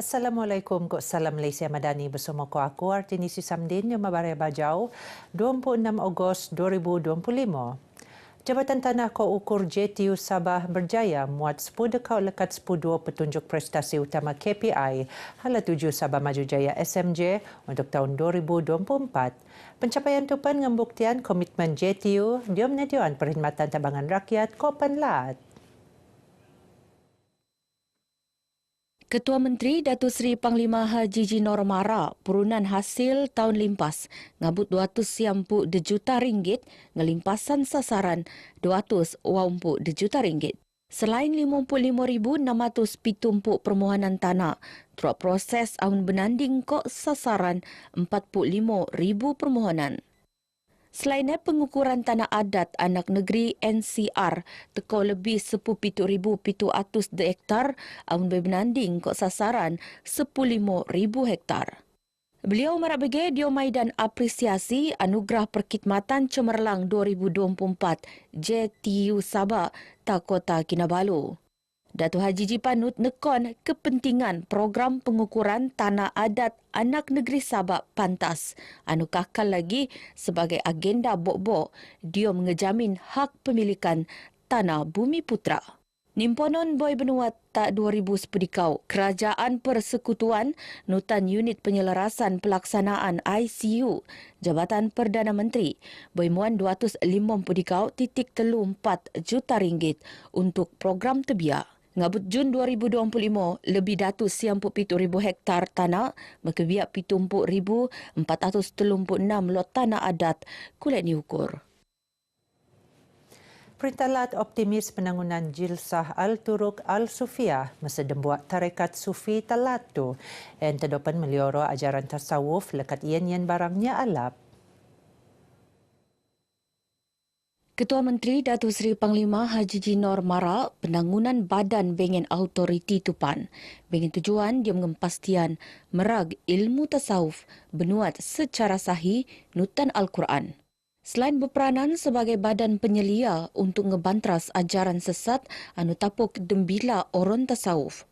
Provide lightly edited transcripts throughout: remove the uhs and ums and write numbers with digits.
Assalamualaikum, ko salam Malaysia Madani bersama ko aku Artini Susamdin yang mabarai bajau 26 Ogos 2025. Jabatan Tanah Ko Ukur JTU Sabah berjaya muat 10 dekau lekat 10 petunjuk prestasi utama KPI hala 7 Sabah Maju Jaya SMJ untuk tahun 2024. Pencapaian tupan ngembuktian komitmen JTU dia menyediakan perkhidmatan tabangan rakyat Kopan Lat. Ketua Menteri Datuk Seri Panglima Haji G. Normara purunan hasil tahun limpas ngabut 200 juta ringgit ngelimpasan sasaran 200 juta ringgit. Selain 55,670 permohonan tanah, turut proses awun benanding kok sasaran 45,000 permohonan. Selain pengukuran tanah adat anak negeri NCR tekau lebih 17,700 hektar awun berbenanding kok sasaran 15,000 hektar. Beliau marah bagi dia maidan apresiasi Anugerah Perkhidmatan Cemerlang 2024 JTU Sabah ta Kota Kinabalu. Datuk Haji G. Panut nekon kepentingan program pengukuran tanah adat anak negeri Sabah pantas anu kakal lagi sebagai agenda bok-bok dia mengejamin hak pemilikan tanah bumi putra. Nimponon Boy Benua tak 2000 sepedikau, Kerajaan Persekutuan Nutan Unit Penyelarasan Pelaksanaan ICU Jabatan Perdana Menteri Boy Muan 250.34 juta ringgit untuk program tebiak. Ngabut Jun 2025, lebih datu 97,000 hektar tanah berkebiak 70,436 lot tanah adat kulit diukur. Perintah Lat optimis penangunan Jilsah Al-Turuk Al-Sufiyah masa dembuak tarekat Sufi Talat tu yang terdapat melioro ajaran tasawuf lekat ian-ian barangnya alap. Ketua Menteri Datuk Seri Panglima Haji G. Normara penangunan Badan Bengen Autoriti Tupan. Bengen tujuan dia mengempastian merag ilmu tasawuf benuat secara sahih nutan Al-Quran. Selain berperanan sebagai badan penyelia untuk ngebantras ajaran sesat anu tapuk dembila orang tasawuf.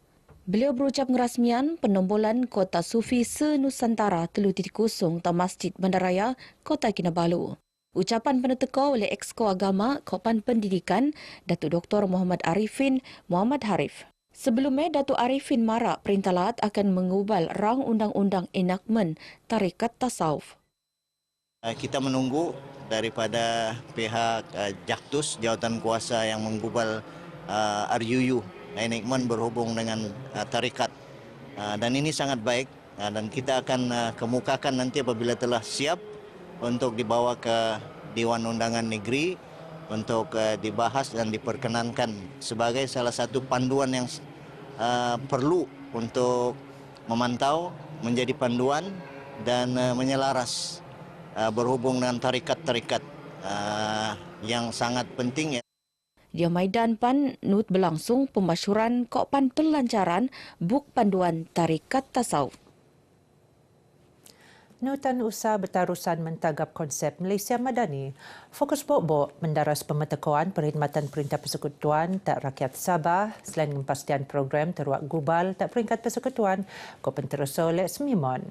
Beliau berucap ngerasmian penombolan Kota Sufi se-Nusantara 3.0 ta Masjid Bandaraya Kota Kinabalu. Ucapan peneteka oleh Exco Agama Kopan Pendidikan Datuk Dr. Muhammad Arifin Muhammad Harif. Sebelumnya, Datuk Arifin marak Perintah Lat akan mengubal rang undang-undang enakmen Tarekat Tasawuf. Kita menunggu daripada pihak Jaktus, Jawatan Kuasa yang menggubal RUU enakmen berhubung dengan tarekat. Dan ini sangat baik dan kita akan kemukakan nanti apabila telah siap untuk dibawa ke Dewan Undangan Negeri untuk dibahas dan diperkenankan sebagai salah satu panduan yang perlu untuk memantau, menjadi panduan dan menyelaras berhubung dengan tarekat-tarekat yang sangat penting. Dia Maidan Pan Nut berlangsung pemasyuran Kokpan Pelancaran Buk Panduan Tarekat Tasawuf. Nutan Usaha Bertarusan mentagap konsep Malaysia Madani. Fokus bok-bok mendaras pemetekoan perkhidmatan Perintah Persekutuan tak rakyat Sabah selain kepastian program teruak gubal tak peringkat persekutuan ko penterus oleh Semimon.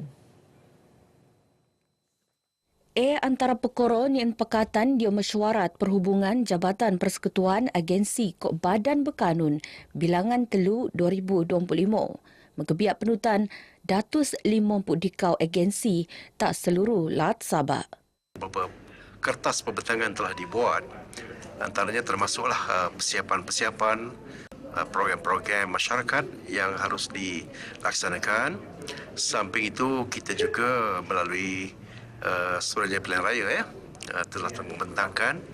Antara perkara ni pekatan dia mesyuarat perhubungan Jabatan Persekutuan Agensi Kok Badan Berkanun Bilangan Telu 2025. Mengebiak penutan 250 dikau agensi tak seluruh Lat Sabah. Beberapa kertas pembentangan telah dibuat, antaranya termasuklah persiapan-persiapan program-program masyarakat yang harus dilaksanakan. Samping itu kita juga melalui Suruhanjaya Pilihan Raya telah membentangkan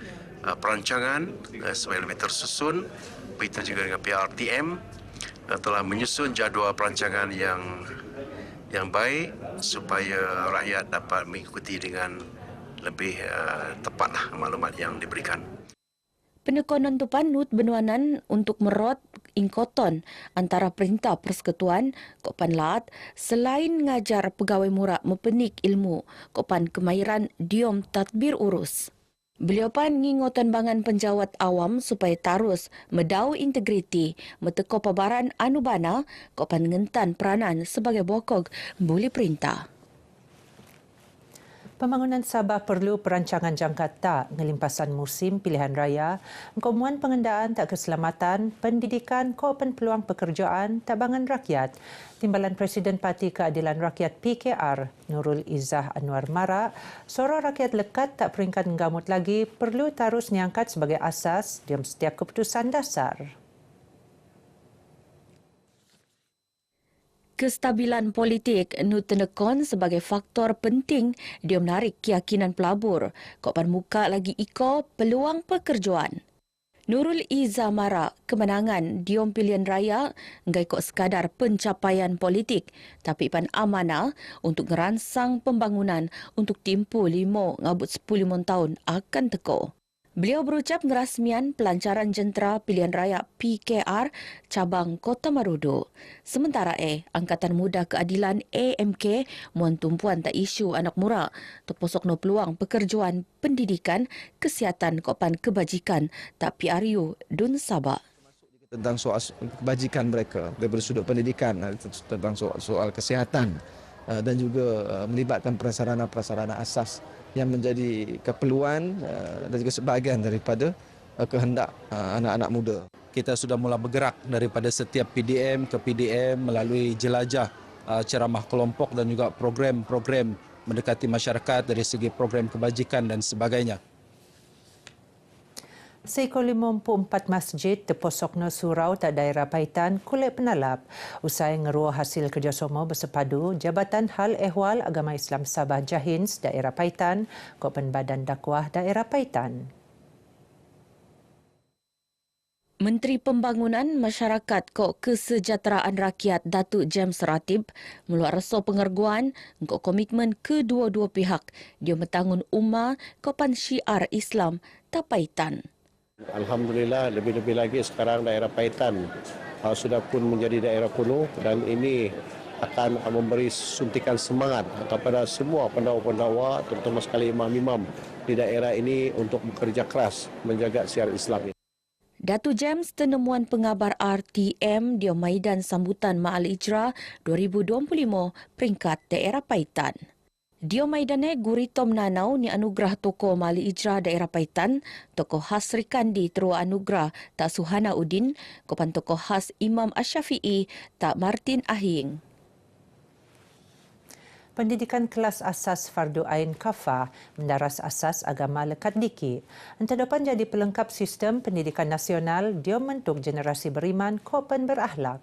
perancangan supaya lebih tersusun. Begitu juga dengan PRTM telah menyusun jadual perancangan yang baik supaya rakyat dapat mengikuti dengan lebih tepatlah maklumat yang diberikan. Penekonan tupan Nut benuanan untuk merot ingkoton antara Perintah Persekutuan Kopan Lat selain ngajar pegawai murak mempenik ilmu Kopan kemahiran diom tadbir urus. Beliau pan ngingotan bangan penjawat awam supaya tarus medau integriti meteko pabaran anubana kok pan ngentan peranan sebagai bokog boleh perintah. Pembangunan Sabah perlu perancangan jangka tak ngelimpasan musim pilihan raya, kemuan pengendaan tak keselamatan, pendidikan, kopen peluang pekerjaan, tabangan rakyat. Timbalan Presiden Parti Keadilan Rakyat PKR, Nurul Izzah Anwar Mara, suara rakyat lekat tak peringkat nggamut lagi perlu tarus diangkat sebagai asas dalam setiap keputusan dasar. Kestabilan politik nu tenekon sebagai faktor penting dia menarik keyakinan pelabur kok pan muka lagi iko peluang pekerjaan. Nurul Izzah Mara, kemenangan diom pilihan raya ngai kok sekadar pencapaian politik tapi pan amanah untuk ngeransang pembangunan untuk timpu 5 ngabut 10 tahun akan teko. Beliau berucap ngerasmian pelancaran jentera pilihan raya PKR cabang Kota Marudu. Sementara Angkatan Muda Keadilan AMK muan tumpuan tak isu anak mura terposok no peluang pekerjaan pendidikan kesihatan kopan kebajikan tak PRU Dun Sabah. Tentang soal kebajikan mereka daripada sudut pendidikan, tentang soal kesihatan dan juga melibatkan prasarana-prasarana asas yang menjadi keperluan dan juga sebahagian daripada kehendak anak-anak muda. Kita sudah mula bergerak daripada setiap PDM ke PDM melalui jelajah ceramah kelompok dan juga program-program mendekati masyarakat dari segi program kebajikan dan sebagainya. Seekor 54 masjid terposok no surau tak daerah Paitan kulit penalap. Usai ngeruah hasil kerjasama bersepadu Jabatan Hal Ehwal Agama Islam Sabah Jahins daerah Paitan, Kopen Badan Dakwah daerah Paitan. Menteri Pembangunan Masyarakat Kok Kesejahteraan Rakyat Datuk James Ratib meluat rasa pengerguan untuk komitmen kedua-dua pihak dia mentangun ummah kopan syiar Islam Tapaitan. Alhamdulillah, lebih-lebih lagi sekarang daerah Paitan sudah pun menjadi daerah kuno dan ini akan memberi suntikan semangat kepada semua pendakwa-pendakwa terutama sekali imam-imam di daerah ini untuk bekerja keras menjaga syiar Islam ini. Datuk James tenemuan pengabar RTM di Maidan Sambutan Ma'al Ijra 2025 peringkat daerah Paitan. Dio Maidane guri Tom Nanau ni anugerah toko Mali Ijra daerah Paitan, toko khas Sri Kandi terua anugerah tak Suhana Udin, kopan toko khas Imam Asyafi'i tak Martin Ahing. Pendidikan kelas asas Fardu Ain Kafa mendaras asas agama lekat diki. Antadopan jadi pelengkap sistem pendidikan nasional dia mentuk generasi beriman kopen berakhlak.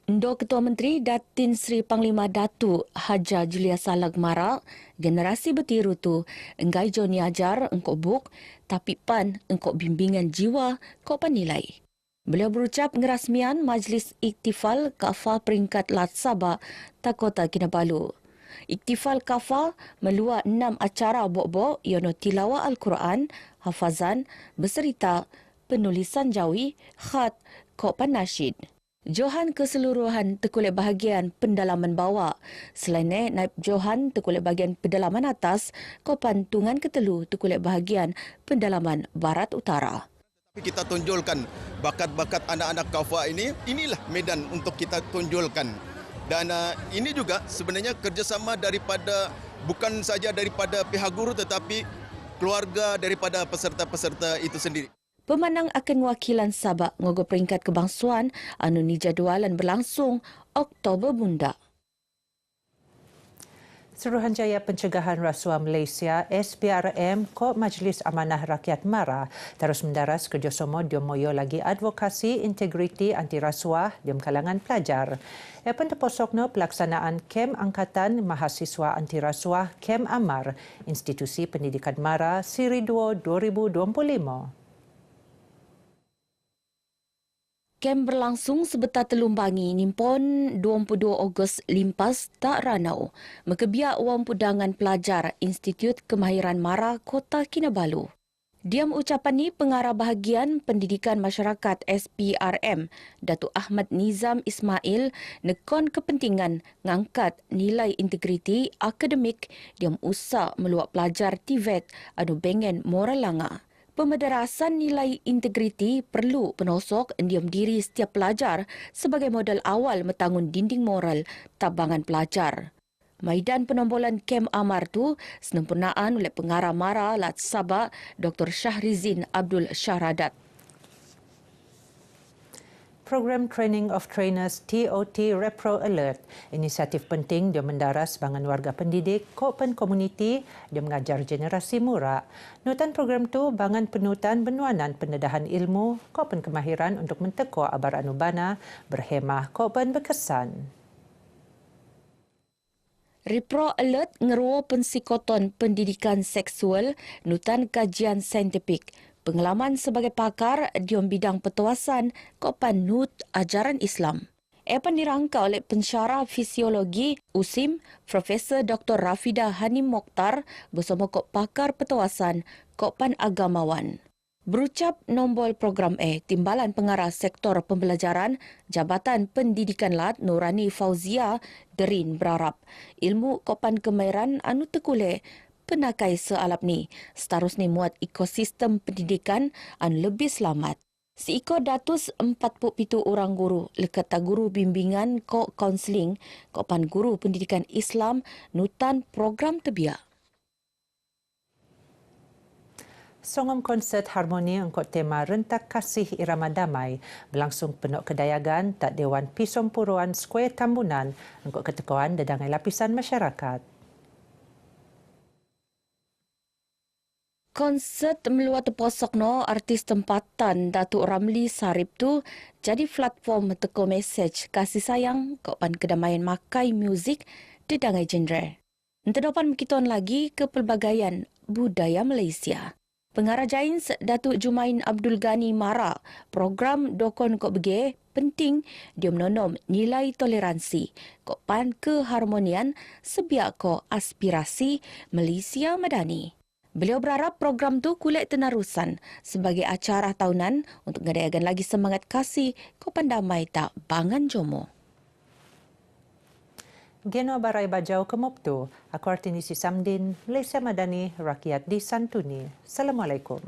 Ndo Ketua Menteri Datin Sri Panglima Datuk Haja Julia Salag Mara, generasi bertiru tu enggai jo ni ajar engkau buk, tapi pan engkau bimbingan jiwa kau pan nilai. Beliau berucap ngerasmian Majlis Iktifal Kafa peringkat Lat Sabah Kota Kinabalu. Iktifal Kafa meluat 6 acara bok-bok yono tilawah Al-Quran, hafazan, berserita, penulisan jawi, khat, kau pan nasyid. Johan keseluruhan terkulit bahagian pendalaman bawah. Selain naib Johan terkulit bahagian pendalaman atas, kopan tungan ketelu terkulit bahagian pendalaman barat utara. Kita tunjulkan bakat-bakat anak-anak Kafa ini, inilah medan untuk kita tunjulkan. Dan ini juga sebenarnya kerjasama daripada bukan saja daripada pihak guru tetapi keluarga daripada peserta-peserta itu sendiri. Pemenang akan wakilan Sabah ngogo peringkat kebangsuan anu ni jadualan berlangsung Oktober bunda. Suruhanjaya Pencegahan Rasuah Malaysia SPRM Ko Majlis Amanah Rakyat Mara terus mendaras kerjasama diomoyo lagi advokasi integriti anti rasuah di kalangan pelajar. Epen terposokno pelaksanaan kem angkatan mahasiswa anti rasuah Kem Amar Institusi Pendidikan Mara Siri 2 2025. Kem berlangsung sebetar telumbangi nimpon 22 Ogos limpas tak ranau. Mekebiak wang pudangan pelajar Institut Kemahiran Mara Kota Kinabalu. Diam ucapan ni Pengarah Bahagian Pendidikan Masyarakat SPRM, Datuk Ahmad Nizam Ismail nekon kepentingan ngangkat nilai integriti akademik diam usak meluak pelajar TVET anu bengen moral langa. Pemedarasan nilai integriti perlu penosok diam diri setiap pelajar sebagai modal awal metangun dinding moral tabangan pelajar. Maidan penombolan Kem Amar tu sempurnaan oleh Pengarah Mara Lat Sabah Dr. Syahrizin Abdul Syahradat. Program Training of Trainers TOT Repro Alert, inisiatif penting dia mendaras bangan warga pendidik, kopen komuniti, dia mengajar generasi muda. Nutan program tu bangan penutan benuanan pendedahan ilmu, kopen kemahiran untuk menteko abar anubana, berhemah kopen berkesan. Repro Alert ngeruo pensikoton pendidikan seksual nutan kajian saintifik. Pengalaman sebagai pakar diom bidang petuasan kopan nut ajaran Islam. Epan dirangka oleh pensyarah fisiologi USIM Profesor Dr. Rafida Hanim Mokhtar bersama kop pakar petuasan kopan agamawan. Berucap nombor program Timbalan Pengarah Sektor Pembelajaran Jabatan Pendidikan Lat Nurani Fauzia Derin berharap ilmu kopan kemahiran anu tekule penakai sealap ni seterusnya muat ekosistem pendidikan anu lebih selamat. Seiko datus 47 orang guru lekata guru bimbingan ko kaunseling kopan guru pendidikan Islam nutan program tebiak. Songom konsert harmoni untuk tema Rentak Kasih Irama Damai berlangsung penuh kedayagan tak Dewan Pisompuruan Skuer Tambunan untuk ketekoan dedangai lapisan masyarakat. Konsert meluat posok no artis tempatan Datuk Ramli Sarip tu jadi platform teko mesej kasih sayang kopan kedamaian makai muzik dedangai genre. Entedopan mekiton lagi ke pelbagaian budaya Malaysia. Pengarah Jains Datuk Jumain Abdul Ghani Mara, program Dokon Kok Bege penting dia menonom nilai toleransi, kopan keharmonian sebiak ko aspirasi Malaysia Madani. Beliau berharap program tu kulit tenarusan sebagai acara tahunan untuk ngedayakan lagi semangat kasih kopan damai tak bangan jomo. Geno Barai Bajau Kemoptu, aku Artinisi Samdin, Malaysia Madani, rakyat disantuni. Assalamualaikum.